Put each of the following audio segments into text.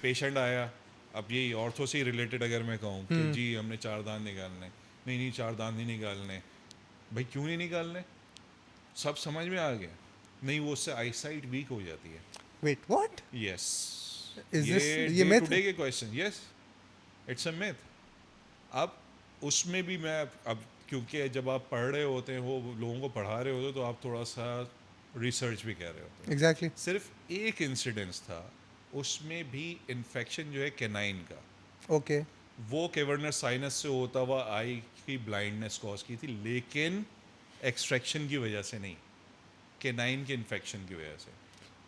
Patient आया, अब यही ऑर्थो से रिलेटेड अगर मैं कहूँ कि जी हमने 4 दांत निकालने, नहीं 4 दांत नहीं निकालने, भाई क्यों नहीं निकालने, सब समझ में आ गया, नहीं वो उससे आईसाइट वीक हो जाती है। Wait, what? यस, Is ये this day myth? Today के question, yes it's a myth. अब उसमें भी मैं अब क्योंकि जब आप पढ़ रहे होते हो, लोगों को पढ़ा रहे होते हो, तो आप थोड़ा सा रिसर्च भी कर रहे होते हो। Exactly. सिर्फ एक इंसिडेंस था, उसमें भी इन्फेक्शन जो है कैनाइन का, Okay. वो केवर्नस साइनस से होता हुआ आई की ब्लाइंडनेस कॉज की थी, लेकिन एक्सट्रैक्शन की वजह से नहीं, कैनाइन के इन्फेक्शन की वजह से।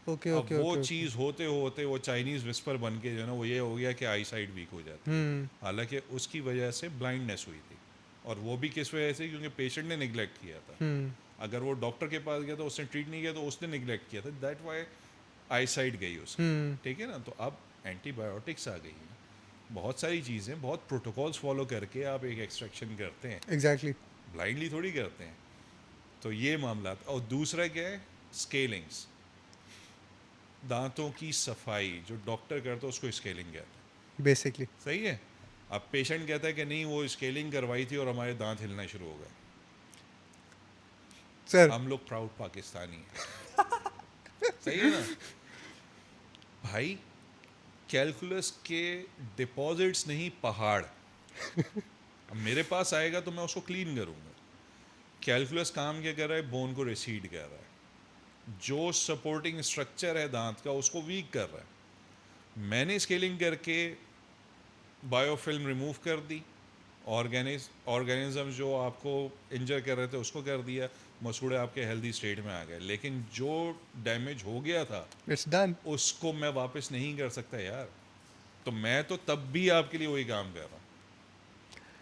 Okay, अब okay, वो okay, okay. चीज़ होते होते वो चाइनीज़ विस्पर बन के जो है ना, वो ये हो गया कि आई साइट वीक हो जाती है। हालांकि उसकी वजह से ब्लाइंडनेस हुई थी, और वो भी किस वजह से, क्योंकि पेशेंट ने निगलेक्ट किया था। अगर वो डॉक्टर के पास गया तो उसने ट्रीट नहीं किया, तो उसने निगलेक्ट किया था, दैट वाई आई साइट गई उसकी। ठीक है ना, तो अब एंटीबायोटिक्स आ गई हैं, बहुत सारी चीज़ें, बहुत प्रोटोकॉल्स फॉलो करके आप एक एक्सट्रैक्शन करते हैं, Exactly. ब्लाइंडली थोड़ी करते हैं। तो ये मामला। और दूसरा क्या है, स्केलिंग्स, दांतों की सफाई जो डॉक्टर करता है उसको स्केलिंग कहते Basically. हैं, सही है। अब पेशेंट कहता है कि नहीं वो स्केलिंग करवाई थी और हमारे दांत हिलना शुरू हो गए। Sir. हम लोग प्राउड पाकिस्तानी हैं, सही है ना भाई। कैलकुलस के डिपॉजिट्स नहीं, पहाड़। अब मेरे पास आएगा तो मैं उसको क्लीन करूँगा। कैलकुलस काम क्या कर रहा है, बोन को रिसीड कर रहा है, जो सपोर्टिंग स्ट्रक्चर है दांत का उसको वीक कर रहा है। मैंने स्केलिंग करके बायोफिल्म रिमूव कर दी, ऑर्गेनिज्म जो आपको इंजर कर रहे थे उसको कर दिया, मसूड़े आपके हेल्दी स्टेट में आ गए। लेकिन जो डैमेज हो गया था It's done. उसको मैं वापस नहीं कर सकता यार। तो मैं तो तब भी आपके लिए वही काम कर रहा हूँ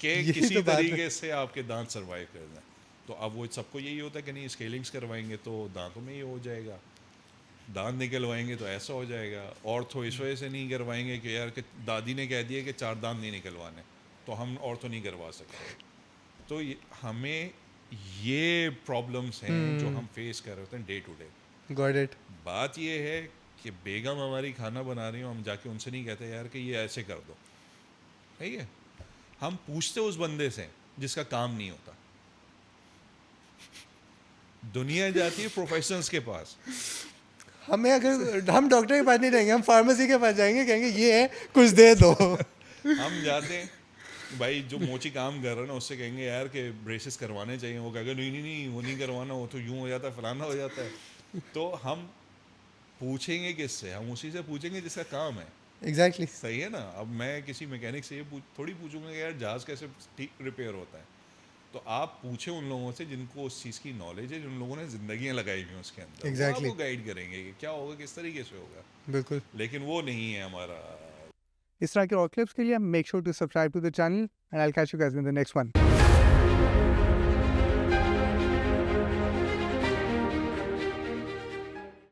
कि यही किसी तो बात है। तरीके से आपके दांत सर्वाइव कर जाए। तो अब वो सबको यही होता है कि नहीं स्केलिंग्स करवाएंगे तो दांतों में ही हो जाएगा, दांत निकलवाएंगे तो ऐसा हो जाएगा। ऑर्थो इस वजह से नहीं करवाएंगे कि यार कि दादी ने कह दिया कि 4 दांत नहीं निकलवाने, तो हम ऑर्थो नहीं करवा सकते। तो हमें ये प्रॉब्लम्स हैं जो हम फेस कर रहे होते हैं day to day. Got it. बात ये है कि बेगम हमारी खाना बना रही हो, हम जाके उनसे नहीं कहते यार कि ये ऐसे कर दो, ठीक है। हम पूछते उस बंदे से जिसका काम नहीं होता। दुनिया जाती है प्रोफेशनल्स के पास, हमें अगर हम डॉक्टर के पास नहीं जाएंगे, हम फार्मेसी के पास जाएंगे, कहेंगे ये है कुछ दे दो। हम जाते हैं भाई जो मोची काम कर रहा है ना उससे कहेंगे यार कि ब्रेसेस करवाने चाहिए, वो कहेगा नहीं नहीं नहीं वो नहीं करवाना, वो तो यूं हो जाता है फलाना हो जाता है। तो हम पूछेंगे किससे, हम उसी से पूछेंगे जिसका काम है, Exactly. सही है ना। अब मैं किसी मैकेनिक से ये थोड़ी पूछूंगा कि यार जहाज कैसे रिपेयर होता है। तो आप पूछे उन लोगों से जिनको उस चीज़ की नॉलेज है, जिन लोगों ने जिंदगियां लगाई हुई हैं उसके अंदर, वो Exactly. आपको गाइड करेंगे कि क्या होगा, किस तरीके से होगा। बिल्कुल। लेकिन वो नहीं है हमारा। इस तरह के और क्लिप्स के लिए make sure to subscribe to the channel and I will catch you guys in the next one.